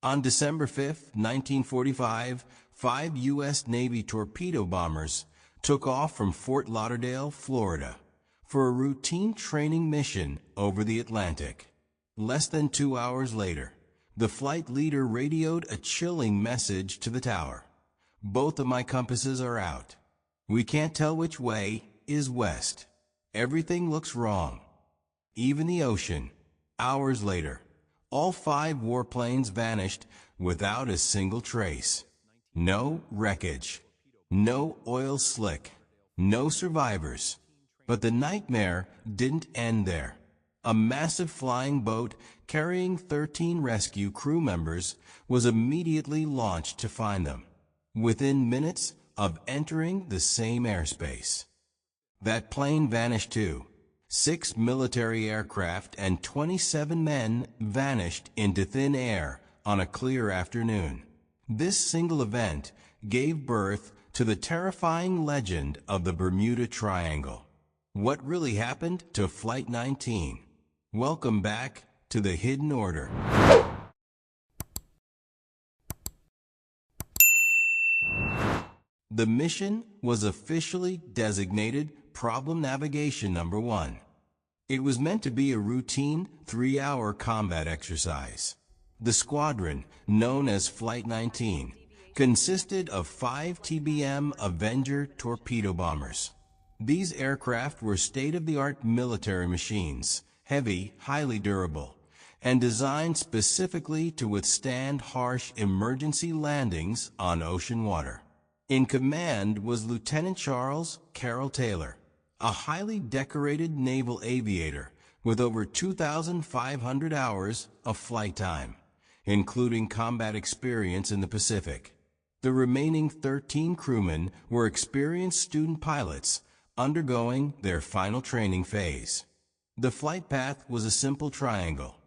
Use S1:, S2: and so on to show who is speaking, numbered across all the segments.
S1: On December 5, 1945, 5 U.S. Navy torpedo bombers took off from Fort Lauderdale, Florida, for a routine training mission over the Atlantic. Less than 2 hours later, the flight leader radioed a chilling message to the tower. "Both of my compasses are out. We can't tell which way is west. Everything looks wrong. Even the ocean." Hours later, all 5 warplanes vanished without a single trace. No wreckage, no oil slick, no survivors. But the nightmare didn't end there. A massive flying boat carrying 13 rescue crew members was immediately launched to find them, within minutes of entering the same airspace. That plane vanished too. 6 military aircraft and 27 men vanished into thin air on a clear afternoon. This single event gave birth to the terrifying legend of the Bermuda Triangle. What really happened to Flight 19? Welcome back to the Hidden Order. The mission was officially designated Problem Navigation Number 1. It was meant to be a routine 3-hour combat exercise. The squadron, known as Flight 19, consisted of 5 TBM Avenger torpedo bombers. These aircraft were state-of-the-art military machines, heavy, highly durable, and designed specifically to withstand harsh emergency landings on ocean water. In command was Lieutenant Charles Carroll Taylor, a highly decorated naval aviator with over 2,500 hours of flight time, including combat experience in the Pacific. The remaining 13 crewmen were experienced student pilots undergoing their final training phase. The flight path was a simple triangle.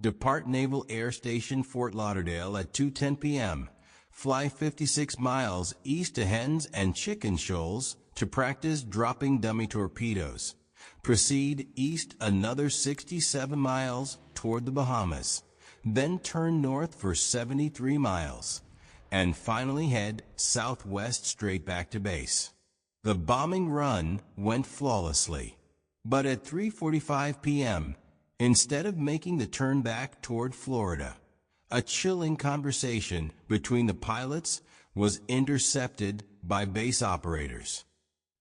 S1: Depart Naval Air Station Fort Lauderdale at 2:10 p.m. Fly 56 miles east to Hens and Chicken Shoals to practice dropping dummy torpedoes. Proceed east another 67 miles toward the Bahamas, then turn north for 73 miles, and finally head southwest straight back to base. The bombing run went flawlessly, but at 3:45 p.m., instead of making the turn back toward Florida, a chilling conversation between the pilots was intercepted by base operators.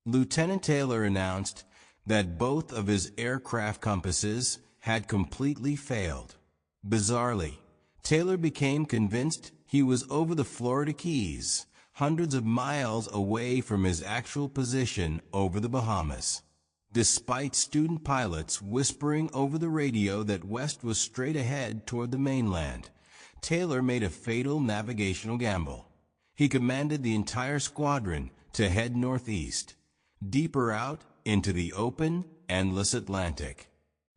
S1: Lieutenant Taylor announced that both of his aircraft compasses had completely failed. Bizarrely, Taylor became convinced he was over the Florida Keys, hundreds of miles away from his actual position over the Bahamas. Despite student pilots whispering over the radio that west was straight ahead toward the mainland, Taylor made a fatal navigational gamble. He commanded the entire squadron to head northeast, deeper out into the open, endless Atlantic.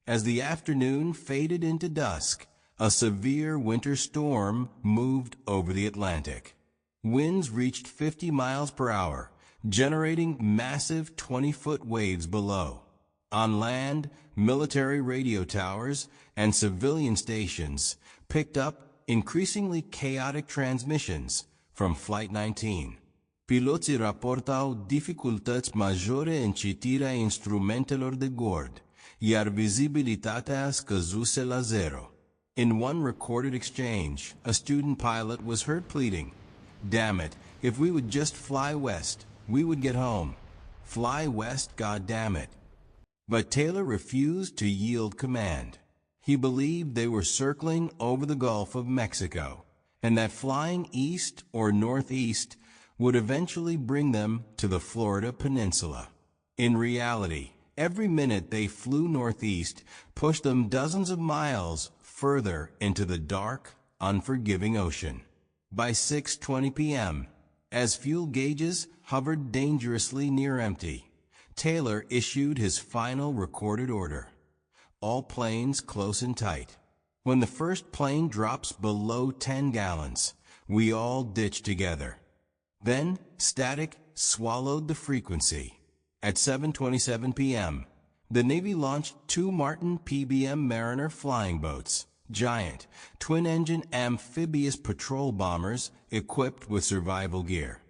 S1: As the afternoon faded into dusk, a severe winter storm moved over the Atlantic. Winds reached 50 miles per hour, generating massive 20-foot waves below. On land, military radio towers and civilian stations picked up increasingly chaotic transmissions from Flight 19. Piloții raportau dificultăți majore în citirea instrumentelor de gord, iar vizibilitatea scăzuse la zero. In one recorded exchange, a student pilot was heard pleading, "Damn it, if we would just fly west, we would get home. Fly west, goddammit." But Taylor refused to yield command. He believed they were circling over the Gulf of Mexico, and that flying east or northeast would eventually bring them to the Florida Peninsula. In reality, every minute they flew northeast pushed them dozens of miles further into the dark, unforgiving ocean. By 6:20 p.m., as fuel gauges hovered dangerously near empty, Taylor issued his final recorded order. All planes close and tight. When the first plane drops below 10 gallons, we all ditch together. Then, static swallowed the frequency. At 7:27 p.m., the Navy launched 2 Martin PBM Mariner flying boats giant, twin-engine amphibious patrol bombers equipped with survival gear.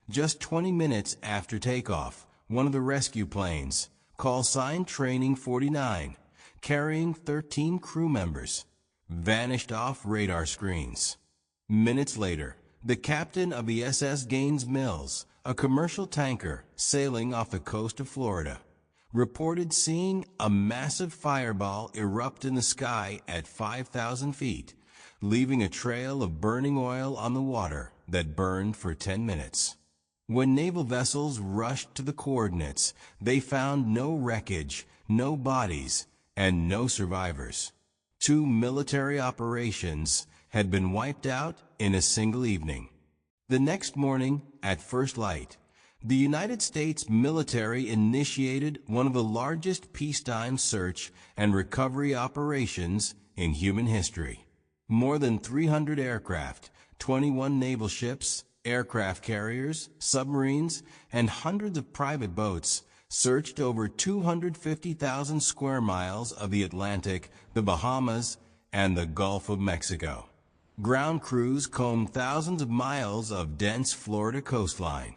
S1: Just 20 minutes after takeoff, one of the rescue planes, call sign Training 49, carrying 13 crew members, vanished off radar screens. Minutes later, the captain of the SS Gaines Mills, a commercial tanker sailing off the coast of Florida, reported seeing a massive fireball erupt in the sky at 5,000 feet, leaving a trail of burning oil on the water that burned for 10 minutes. When naval vessels rushed to the coordinates, they found no wreckage, no bodies, and no survivors. 2 military operations had been wiped out in a single evening. The next morning, at first light, the United States military initiated one of the largest peacetime search and recovery operations in human history. More than 300 aircraft, 21 naval ships, aircraft carriers, submarines, and hundreds of private boats searched over 250,000 square miles of the Atlantic, the Bahamas, and the Gulf of Mexico. Ground crews combed thousands of miles of dense Florida coastline.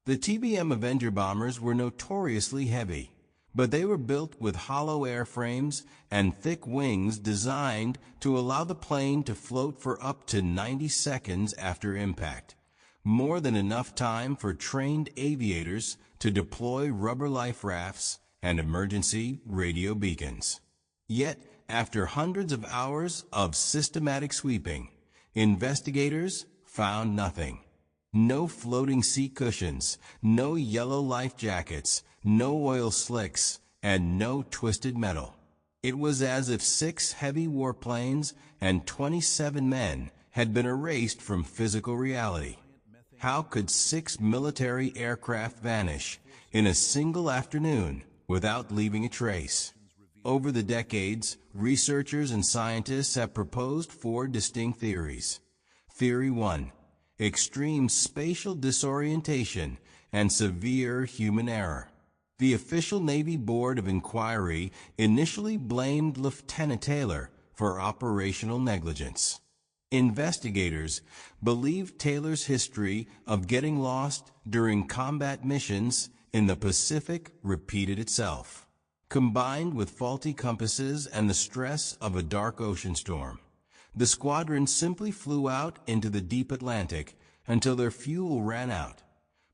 S1: The TBM Avenger bombers were notoriously heavy, but they were built with hollow airframes and thick wings designed to allow the plane to float for up to 90 seconds after impact, more than enough time for trained aviators to deploy rubber life rafts and emergency radio beacons. Yet, after hundreds of hours of systematic sweeping, investigators found nothing. No floating seat cushions, no yellow life jackets, no oil slicks, and no twisted metal. It was as if 6 heavy warplanes and 27 men had been erased from physical reality. How could 6 military aircraft vanish in a single afternoon without leaving a trace? Over the decades, researchers and scientists have proposed 4 distinct theories. Theory 1. Extreme spatial disorientation and severe human error. The official Navy Board of Inquiry initially blamed Lieutenant Taylor for operational negligence. Investigators believe Taylor's history of getting lost during combat missions in the Pacific repeated itself, combined with faulty compasses and the stress of a dark ocean storm. The squadron simply flew out into the deep Atlantic until their fuel ran out,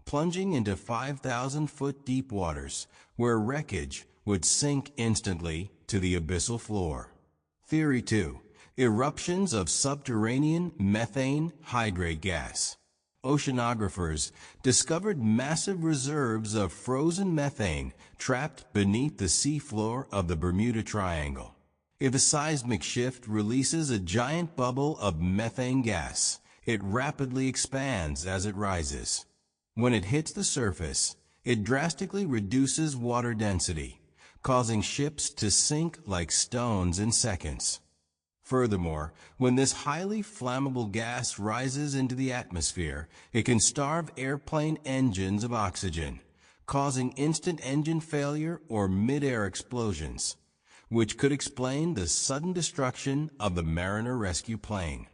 S1: plunging into 5,000-foot deep waters where wreckage would sink instantly to the abyssal floor. Theory 2. Eruptions of subterranean methane hydrate gas. Oceanographers discovered massive reserves of frozen methane trapped beneath the seafloor of the Bermuda Triangle. If a seismic shift releases a giant bubble of methane gas, it rapidly expands as it rises. When it hits the surface, it drastically reduces water density, causing ships to sink like stones in seconds. Furthermore, when this highly flammable gas rises into the atmosphere, it can starve airplane engines of oxygen, causing instant engine failure or mid-air explosions, which could explain the sudden destruction of the Mariner rescue plane.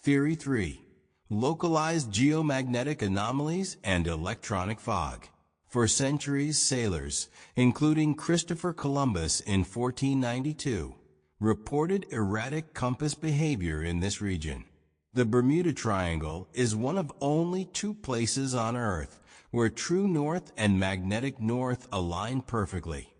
S1: Theory 3. Localized geomagnetic anomalies and electronic fog. For centuries, sailors, including Christopher Columbus in 1492, reported erratic compass behavior in this region. The Bermuda Triangle is one of only 2 places on Earth where true north and magnetic north align perfectly,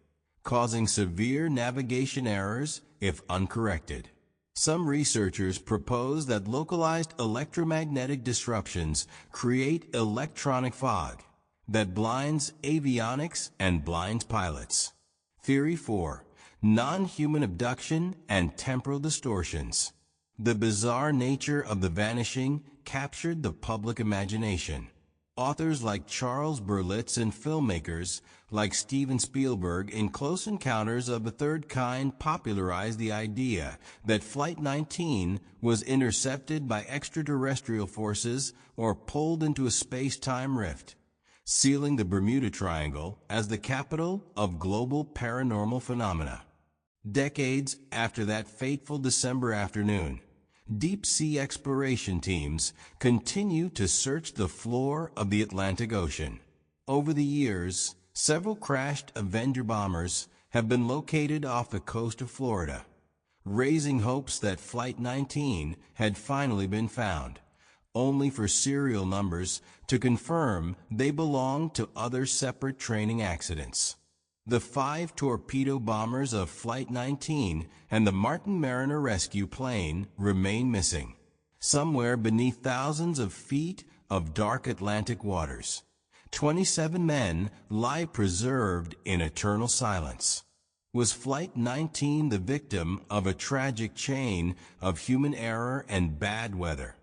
S1: causing severe navigation errors if uncorrected. Some researchers propose that localized electromagnetic disruptions create electronic fog that blinds avionics and blinds pilots. Theory 4. Non-human abduction and temporal distortions. The bizarre nature of the vanishing captured the public imagination. Authors like Charles Berlitz and filmmakers like Steven Spielberg in Close Encounters of the Third Kind popularized the idea that Flight 19 was intercepted by extraterrestrial forces or pulled into a space-time rift, sealing the Bermuda Triangle as the capital of global paranormal phenomena. Decades after that fateful December afternoon, deep-sea exploration teams continue to search the floor of the Atlantic Ocean. Over the years, several crashed Avenger bombers have been located off the coast of Florida, raising hopes that Flight 19 had finally been found, only for serial numbers to confirm they belonged to other separate training accidents. The 5 torpedo bombers of Flight 19 and the Martin Mariner rescue plane remain missing, somewhere beneath thousands of feet of dark Atlantic waters. 27 men lie preserved in eternal silence. Was Flight 19 the victim of a tragic chain of human error and bad weather?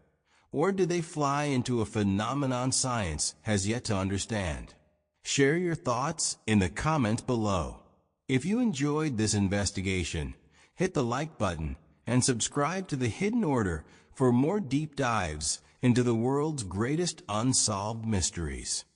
S1: Or did they fly into a phenomenon science has yet to understand? Share your thoughts in the comments below. If you enjoyed this investigation, hit the like button and subscribe to The Hidden Order for more deep dives into the world's greatest unsolved mysteries.